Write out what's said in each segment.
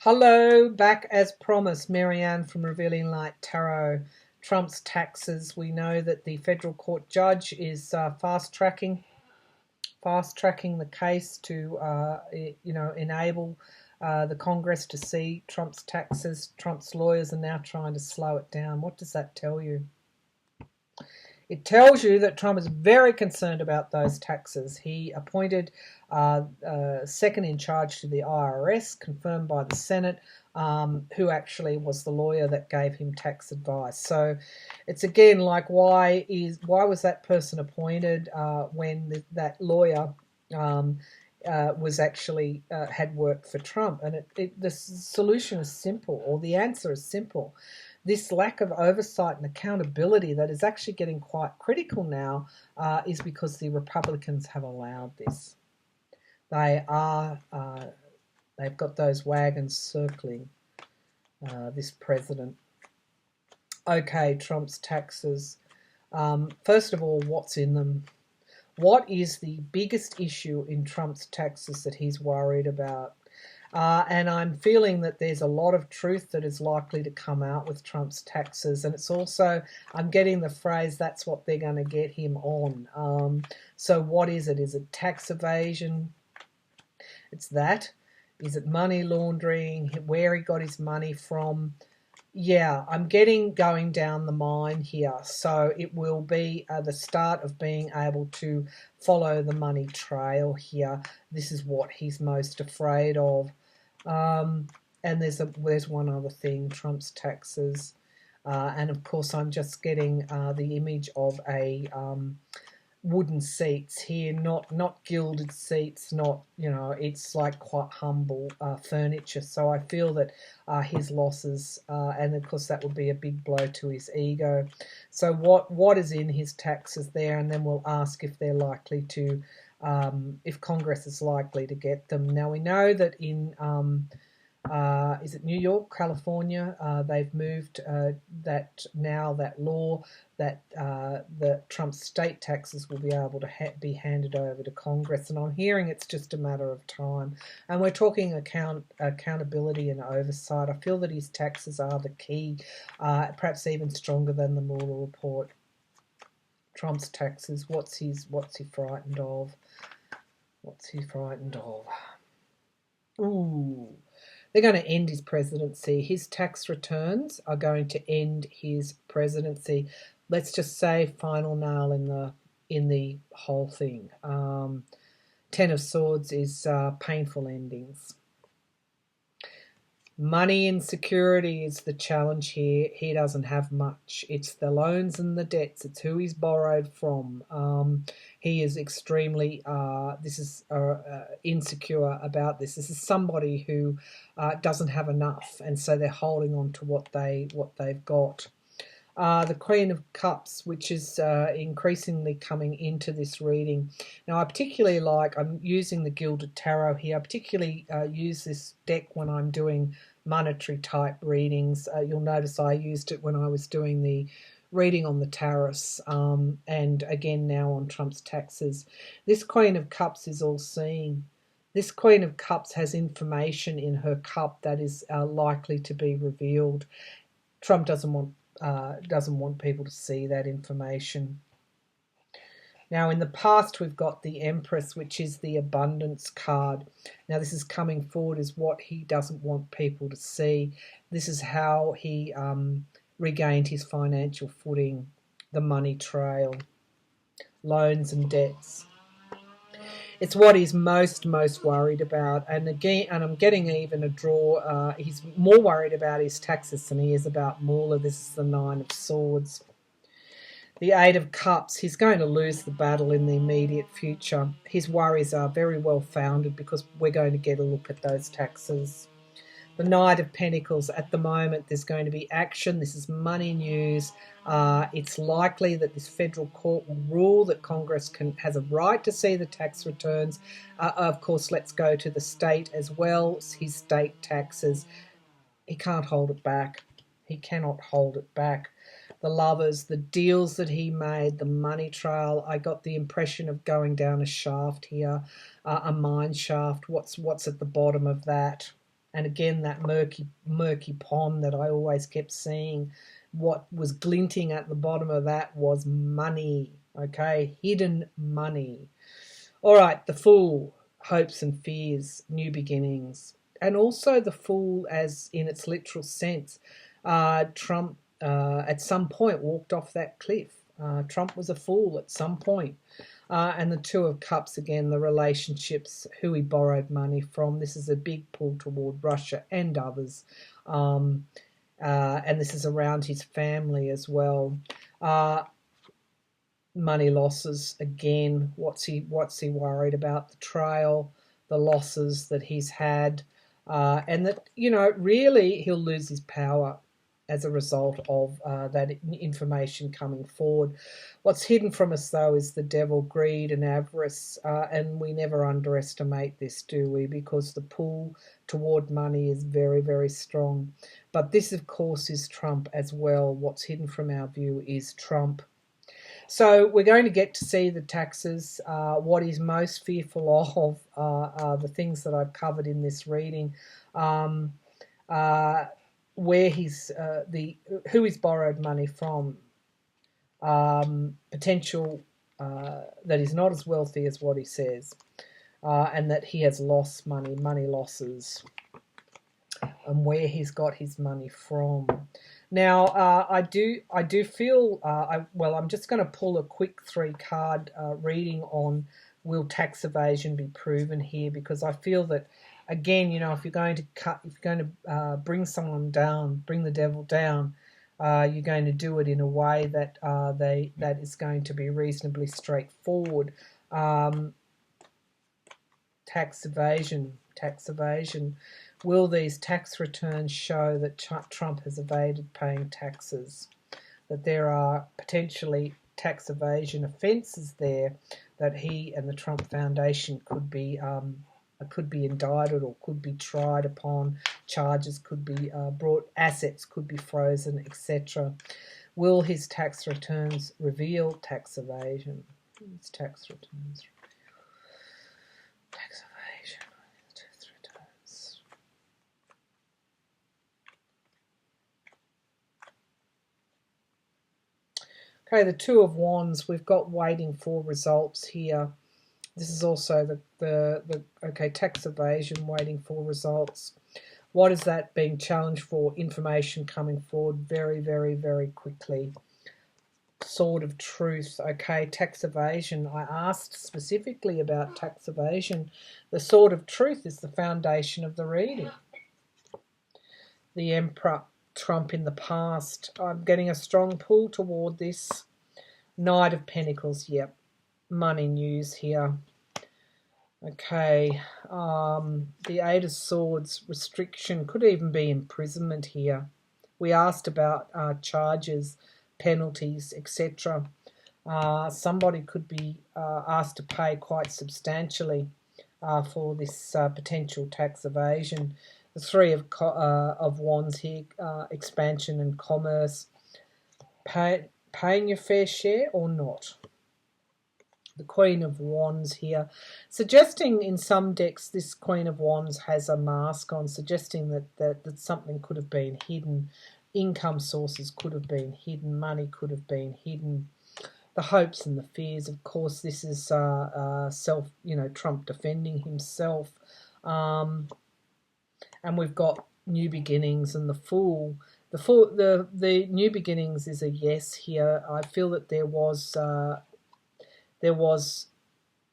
Hello, back as promised. Marianne from Revealing Light Tarot. Trump's taxes. We know that the federal court judge is fast tracking the case to, enable the Congress to see Trump's taxes. Trump's lawyers are now trying to slow it down. What does that tell you? It tells you that Trump is very concerned about those taxes. He appointed second in charge to the IRS, confirmed by the Senate, who actually was the lawyer that gave him tax advice. So it's again like why was that person appointed when that lawyer was actually had worked for Trump? And the solution is simple, or the answer is simple. This lack of oversight and accountability that is actually getting quite critical now is because the Republicans have allowed this. They've got those wagons circling this president. Okay, Trump's taxes. First of all, what's in them? What is the biggest issue in Trump's taxes that he's worried about? And I'm feeling that there's a lot of truth that is likely to come out with Trump's taxes. And it's also, I'm getting the phrase, that's what they're going to get him on. So what is it? Is it tax evasion? It's that. Is it money laundering? Where he got his money from? Yeah, I'm going down the mine here. So it will be the start of being able to follow the money trail here. This is what he's most afraid of. And there's one other thing, Trump's taxes. And of course, I'm just getting the image of a wooden seats here, not gilded seats, not, it's like quite humble furniture. So I feel that his losses, and of course that would be a big blow to his ego. So what is in his taxes there? And then we'll ask if they're likely to, if Congress is likely to get them. Now we know that in is it New York, California? They've moved that law that the Trump state taxes will be able to be handed over to Congress, and I'm hearing it's just a matter of time. And we're talking accountability and oversight. I feel that his taxes are the key, perhaps even stronger than the Mueller report. Trump's taxes. What's he frightened of? What's he frightened of? Ooh. They're going to end his presidency. His tax returns are going to end his presidency. Let's just say final nail in the whole thing. Ten of Swords is painful endings. Money insecurity is the challenge here. He doesn't have much. It's the loans and the debts. It's who he's borrowed from. He is extremely insecure about this. This is somebody who doesn't have enough, and so they're holding on to what they've got. The Queen of Cups, which is increasingly coming into this reading. Now, I'm using the Gilded Tarot here. I particularly use this deck when I'm doing monetary type readings. You'll notice I used it when I was doing the reading on the tariffs, and again now on Trump's taxes. This Queen of Cups is all-seeing. This Queen of Cups has information in her cup that is likely to be revealed. Trump doesn't want people to see that information. Now, in the past, we've got the Empress, which is the abundance card. Now, this is coming forward as what he doesn't want people to see. This is how he regained his financial footing, the money trail, loans and debts. It's what he's most worried about. And again, and I'm getting even a draw. He's more worried about his taxes than he is about Mueller. This is the Nine of Swords. The Eight of Cups, he's going to lose the battle in the immediate future. His worries are very well founded because we're going to get a look at those taxes. The Knight of Pentacles, at the moment there's going to be action. This is money news. It's likely that this federal court will rule that Congress has a right to see the tax returns. Of course, let's go to the state as well. His state taxes, he can't hold it back. He cannot hold it back. The Lovers, the deals that he made, the money trail. I got the impression of going down a shaft here, a mine shaft. What's at the bottom of that? And again, that murky pond that I always kept seeing, what was glinting at the bottom of that was money, okay? Hidden money. All right, the Fool, hopes and fears, new beginnings. And also the Fool, as in its literal sense. Trump at some point walked off that cliff. Trump was a fool at some point. And the Two of Cups, again, the relationships, who he borrowed money from. This is a big pull toward Russia and others. And this is around his family as well. Money losses, again, what's he worried about? The trail, the losses that he's had. And that, really he'll lose his power as a result of that information coming forward. What's hidden from us, though, is the devil, greed and avarice, and we never underestimate this, do we? Because the pull toward money is very, very strong. But this, of course, is Trump as well. What's hidden from our view is Trump. So we're going to get to see the taxes. What he's most fearful of are the things that I've covered in this reading. Where he's who he's borrowed money from, potential that he's not as wealthy as what he says, and that he has lost money losses, and where he's got his money from. Now, I do feel I'm just going to pull a quick 3-card reading on will tax evasion be proven here, because I feel that, again, if you're going to bring someone down, bring the devil down, you're going to do it in a way that that is going to be reasonably straightforward. Tax evasion. Will these tax returns show that Trump has evaded paying taxes? That there are potentially tax evasion offences there that he and the Trump Foundation could be indicted or could be tried upon, charges could be brought, assets could be frozen, etc. Will his tax returns reveal tax evasion? His tax returns. Tax evasion. Tax returns. Okay, the Two of Wands, we've got waiting for results here. This is also the tax evasion, waiting for results. What is that being challenged for? Information coming forward very, very, very quickly. Sword of Truth. Okay, tax evasion. I asked specifically about tax evasion. The Sword of Truth is the foundation of the reading. The Emperor, Trump in the past. I'm getting a strong pull toward this. Knight of Pentacles, yep. Money news here. Okay, the Eight of Swords, restriction, could even be imprisonment here. We asked about charges, penalties, etc. Somebody could be asked to pay quite substantially for this potential tax evasion. The Three of Wands here, expansion and commerce. Paying your fair share or not? The Queen of Wands here, suggesting in some decks this Queen of Wands has a mask on, suggesting that something could have been hidden, income sources could have been hidden, money could have been hidden. The hopes and the fears, of course, this is Trump defending himself, and we've got new beginnings and the Fool. The new beginnings is a yes here. I feel that there was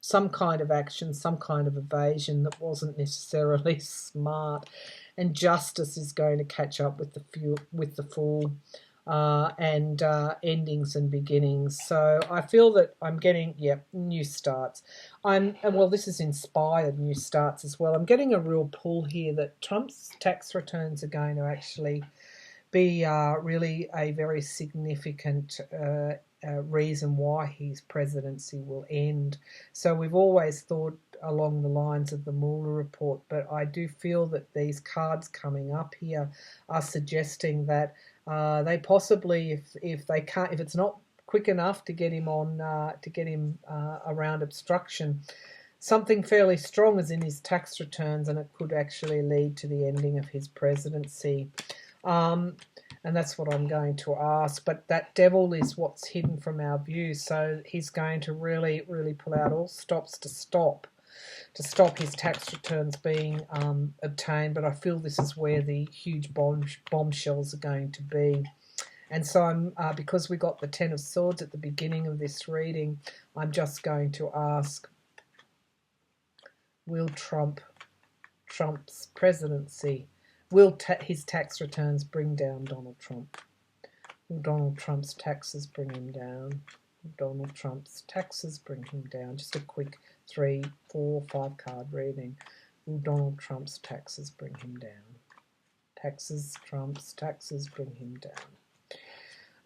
some kind of action, some kind of evasion that wasn't necessarily smart, and justice is going to catch up with the Fool, and endings and beginnings. So I feel that I'm getting new starts. This is inspired new starts as well. I'm getting a real pull here that Trump's tax returns are going to actually be really a very significant reason why his presidency will end. So we've always thought along the lines of the Mueller report, but I do feel that these cards coming up here are suggesting that they possibly, if it's not quick enough to get him around obstruction, something fairly strong is in his tax returns, and it could actually lead to the ending of his presidency. And that's what I'm going to ask. But that devil is what's hidden from our view. So he's going to really, really pull out all stops to stop his tax returns being obtained. But I feel this is where the huge bombshells are going to be. And so I'm because we got the Ten of Swords at the beginning of this reading, I'm just going to ask, will Trump's presidency, will his tax returns bring down Donald Trump? Will Donald Trump's taxes bring him down? Will Donald Trump's taxes bring him down? Just a quick 3, 4, 5 card reading. Will Donald Trump's taxes bring him down? Trump's taxes bring him down.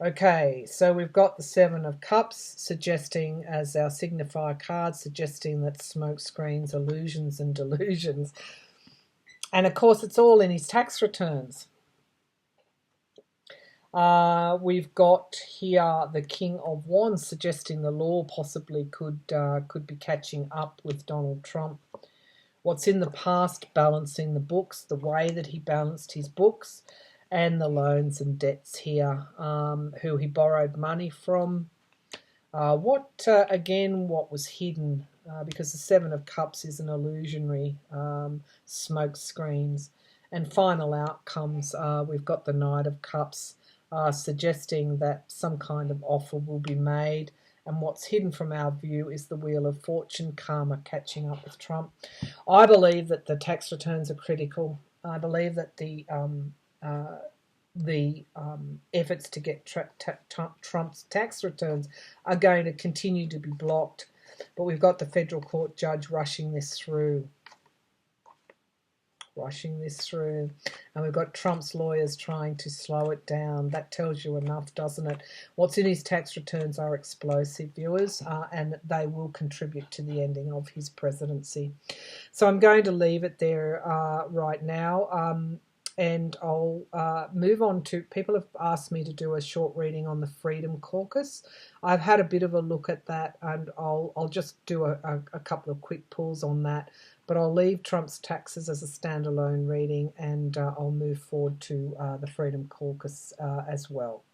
Okay, so we've got the Seven of Cups suggesting, as our signifier card, suggesting that smoke screens, illusions and delusions. And of course, it's all in his tax returns. We've got here the King of Wands suggesting the law possibly could be catching up with Donald Trump. What's in the past, balancing the books, the way that he balanced his books, and the loans and debts here, who he borrowed money from. What was hidden, because the Seven of Cups is an illusionary smoke screens. And final outcomes, we've got the Knight of Cups suggesting that some kind of offer will be made. And what's hidden from our view is the Wheel of Fortune, karma catching up with Trump. I believe that the tax returns are critical. I believe that the efforts to get Trump's tax returns are going to continue to be blocked. But we've got the federal court judge rushing this through. And we've got Trump's lawyers trying to slow it down. That tells you enough, doesn't it? What's in his tax returns are explosive, viewers, and they will contribute to the ending of his presidency. So I'm going to leave it there right now. And I'll move on to, people have asked me to do a short reading on the Freedom Caucus. I've had a bit of a look at that, and I'll just do a couple of quick pulls on that. But I'll leave Trump's taxes as a standalone reading, and I'll move forward to the Freedom Caucus as well.